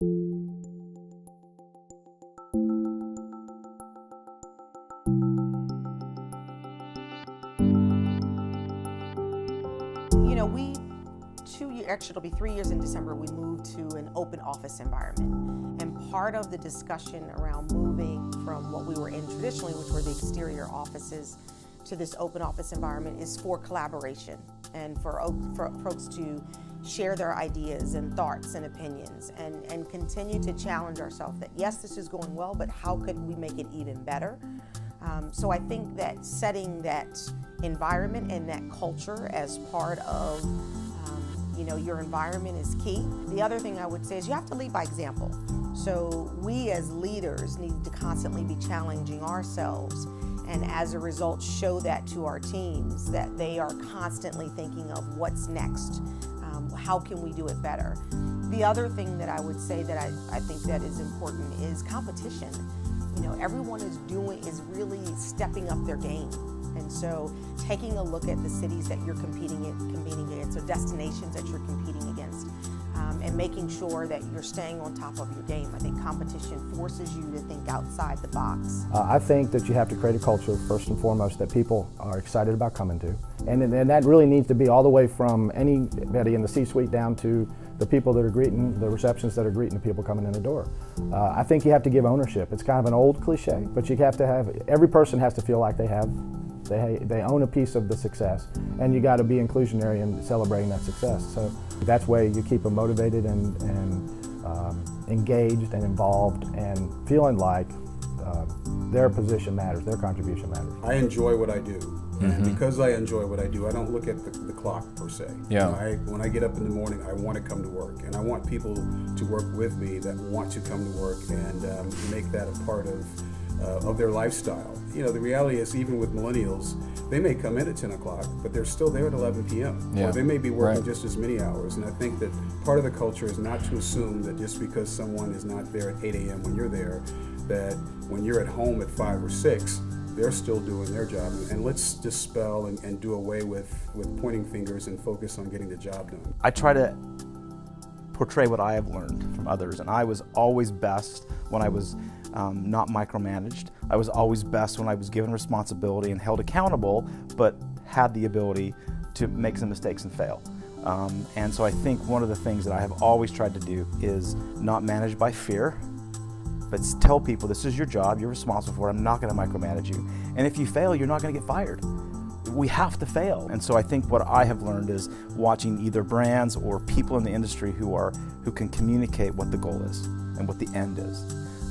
You know, actually it'll be 3 years in December, we moved to an open office environment. And part of the discussion around moving from what we were in traditionally, which were the exterior offices, to this open office environment is for collaboration and for folks to share their ideas and thoughts and opinions and continue to challenge ourselves that yes, this is going well, but how could we make it even better? So I think that setting that environment and that culture as part of your environment is key. The other thing I would say is you have to lead by example. So we as leaders need to constantly be challenging ourselves, and as a result show that to our teams, that they are constantly thinking of what's next, how can we do it better. The other thing that I would say that I think that is important is competition. Everyone is really stepping up their game. And so taking a look at the cities that you're competing against, or destinations that you're competing against, and making sure that you're staying on top of your game. I think competition forces you to think outside the box. I think that you have to create a culture, first and foremost, that people are excited about coming to. And that really needs to be all the way from anybody in the C-suite down to the people that are greeting, the receptionists that are greeting the people coming in the door. I think you have to give ownership. It's kind of an old cliche, but you have to have, every person has to feel like they own a piece of the success, and you got to be inclusionary in celebrating that success. So that's where you keep them motivated and engaged and involved and feeling like their position matters, their contribution matters. I enjoy what I do. And because I enjoy what I do, I don't look at the clock per se. Yeah. When I get up in the morning, I want to come to work, and I want people to work with me that want to come to work and make that a part of their lifestyle. The reality is, even with millennials, they may come in at 10 o'clock, but they're still there at 11 p.m. Yeah. Or they may be working Right. just as many hours. And I think that part of the culture is not to assume that just because someone is not there at 8 a.m. when you're there, that when you're at home at 5 or 6, they're still doing their job. And let's dispel and do away with pointing fingers and focus on getting the job done. I try to portray what I have learned from others, and I was always best when I was not micromanaged. I was always best when I was given responsibility and held accountable, but had the ability to make some mistakes and fail. And so I think one of the things that I have always tried to do is not manage by fear, but tell people this is your job, you're responsible for it, I'm not going to micromanage you. And if you fail, you're not going to get fired. We have to fail. And so I think what I have learned is watching either brands or people in the industry who can communicate what the goal is and what the end is.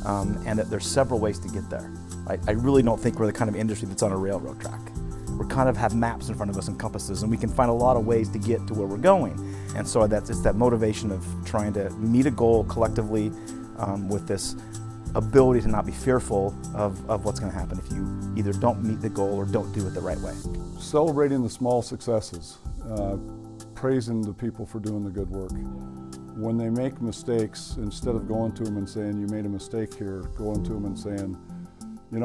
And that there's several ways to get there. I really don't think we're the kind of industry that's on a railroad track. We kind of have maps in front of us and compasses, and we can find a lot of ways to get to where we're going. And so it's that motivation of trying to meet a goal collectively with this ability to not be fearful of what's going to happen if you either don't meet the goal or don't do it the right way. Celebrating the small successes, praising the people for doing the good work. When they make mistakes, instead of going to them and saying, you made a mistake here, going to them and saying,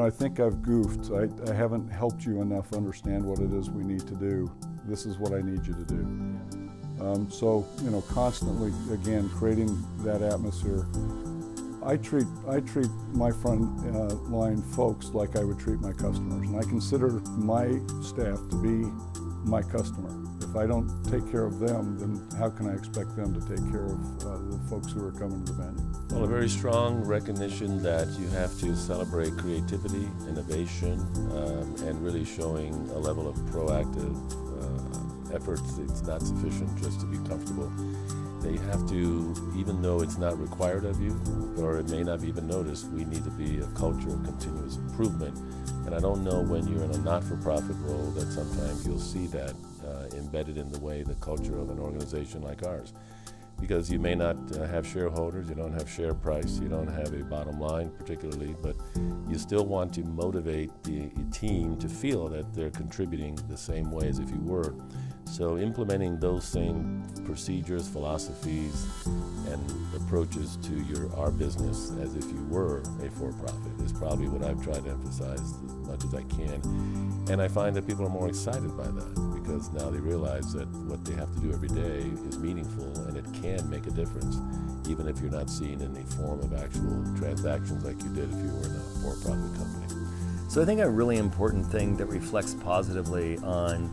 I think I've goofed. I haven't helped you enough understand what it is we need to do. This is what I need you to do. So, constantly, again, creating that atmosphere. I treat my front line folks like I would treat my customers, and I consider my staff to be my customer. If I don't take care of them, then how can I expect them to take care of the folks who are coming to the venue? Well, a very strong recognition that you have to celebrate creativity, innovation, and really showing a level of proactive efforts. It's not sufficient just to be comfortable. They have to, even though it's not required of you, or it may not be even noticed, we need to be a culture of continuous improvement. And I don't know when you're in a not-for-profit role that sometimes you'll see that embedded in the way, the culture of an organization like ours. Because you may not have shareholders, you don't have share price, you don't have a bottom line particularly, but you still want to motivate the team to feel that they're contributing the same way as if you were. So implementing those same procedures, philosophies, and approaches to our business as if you were a for-profit is probably what I've tried to emphasize as much as I can. And I find that people are more excited by that, because because now they realize that what they have to do every day is meaningful and it can make a difference, even if you're not seeing any form of actual transactions like you did if you were in a for-profit company. So I think a really important thing that reflects positively on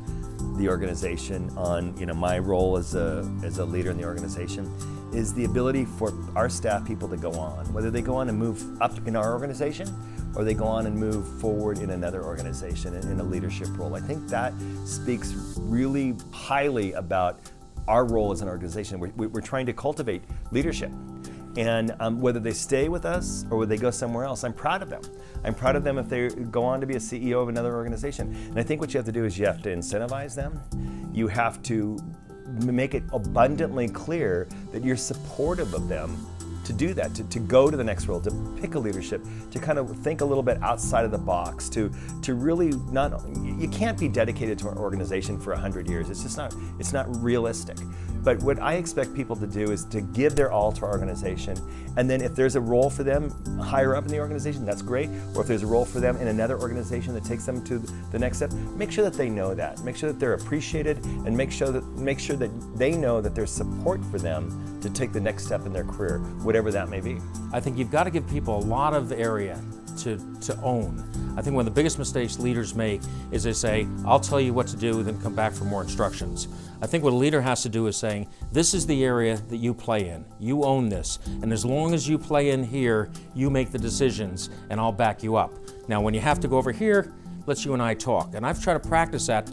the organization, on my role as a leader in the organization, is the ability for our staff people to go on, whether they go on and move up in our organization or they go on and move forward in another organization in a leadership role. I think that speaks really highly about our role as an organization. We're trying to cultivate leadership. And whether they stay with us or whether they go somewhere else, I'm proud of them. I'm proud of them if they go on to be a CEO of another organization. And I think what you have to do is you have to incentivize them. You have to make it abundantly clear that you're supportive of them to do that, to go to the next role, to pick a leadership, to kind of think a little bit outside of the box, to really you can't be dedicated to an organization for 100 years. It's just not realistic. But what I expect people to do is to give their all to our organization, and then if there's a role for them higher up in the organization, that's great, or if there's a role for them in another organization that takes them to the next step, make sure that they know that, make sure that they're appreciated, and make sure that they know that there's support for them to take the next step in their career, whatever that may be. I think you've got to give people a lot of area to own. I think one of the biggest mistakes leaders make is they say, I'll tell you what to do, then come back for more instructions. I think what a leader has to do is saying, this is the area that you play in. You own this. And as long as you play in here, you make the decisions and I'll back you up. Now, when you have to go over here, let's you and I talk. And I've tried to practice that.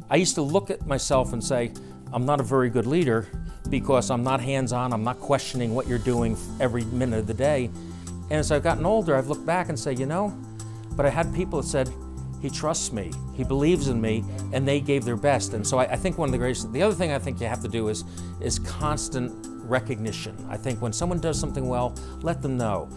I used to look at myself and say, I'm not a very good leader because I'm not hands-on, I'm not questioning what you're doing every minute of the day. And as I've gotten older, I've looked back and say, but I had people that said, he trusts me, he believes in me, and they gave their best. And so I think the other thing I think you have to do is constant recognition. I think when someone does something well, let them know.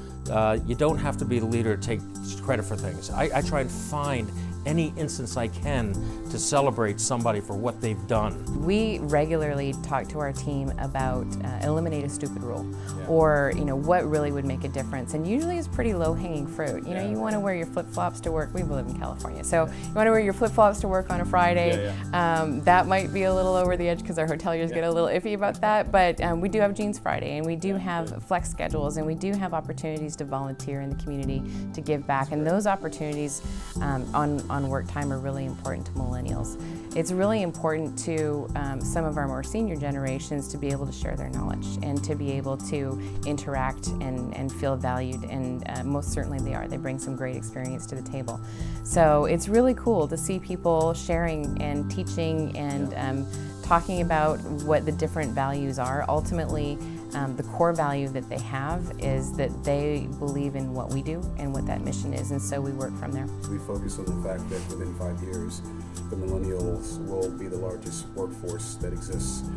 You don't have to be the leader to take credit for things. I try and find any instance I can to celebrate somebody for what they've done. We regularly talk to our team about eliminate a stupid rule, or what really would make a difference. And usually it's pretty low-hanging fruit. You want to wear your flip-flops to work. We live in California, so you want to wear your flip-flops to work on a Friday. That might be a little over the edge because our hoteliers get a little iffy about that. But we do have Jeans Friday, and we do have flex schedules, and we do have opportunities to volunteer in the community to give back. And those opportunities on work time are really important to millennials. It's really important to some of our more senior generations to be able to share their knowledge and to be able to interact and feel valued, and most certainly they are. They bring some great experience to the table. So it's really cool to see people sharing and teaching and talking about what the different values are. Ultimately, the core value that they have is that they believe in what we do and what that mission is, and so we work from there. We focus on the fact that within 5 years, the millennials will be the largest workforce that exists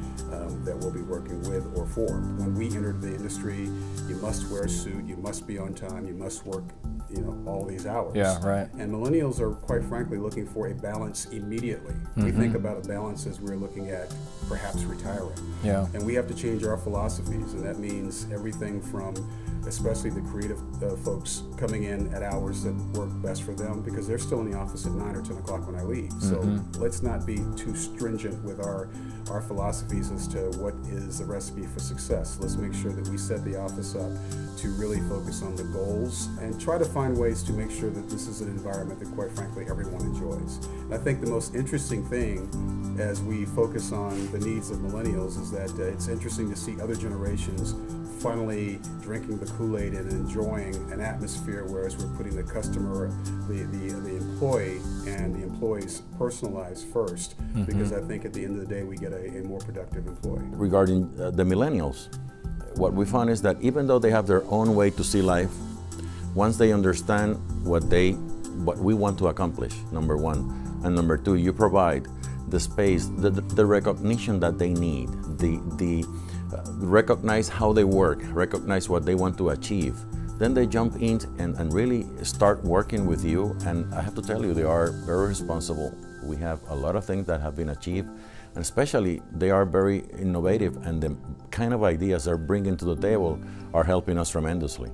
that we'll be working with or for. When we entered the industry, you must wear a suit, you must be on time, you must work all these hours. Yeah, right. And millennials are quite frankly looking for a balance immediately. We think about a balance as we're looking at perhaps retiring. Yeah. And we have to change our philosophies, and that means everything from especially the creative folks coming in at hours that work best for them, because they're still in the office at 9 or 10 o'clock when I leave. So let's not be too stringent with our philosophies as to what is the recipe for success. Let's make sure that we set the office up to really focus on the goals and try to find ways to make sure that this is an environment that, quite frankly, everyone enjoys. And I think the most interesting thing as we focus on the needs of millennials is that it's interesting to see other generations finally drinking the Kool-Aid and enjoying an atmosphere, whereas we're putting the customer, the employee, and the employee's personal lives first, because I think at the end of the day we get a more productive employee. Regarding the millennials, what we found is that even though they have their own way to see life, once they understand what we want to accomplish, number one, and number two, you provide the space, the recognition that they need, recognize how they work, recognize what they want to achieve. Then they jump in and really start working with you, and I have to tell you, they are very responsible. We have a lot of things that have been achieved, and especially they are very innovative, and the kind of ideas they're bringing to the table are helping us tremendously.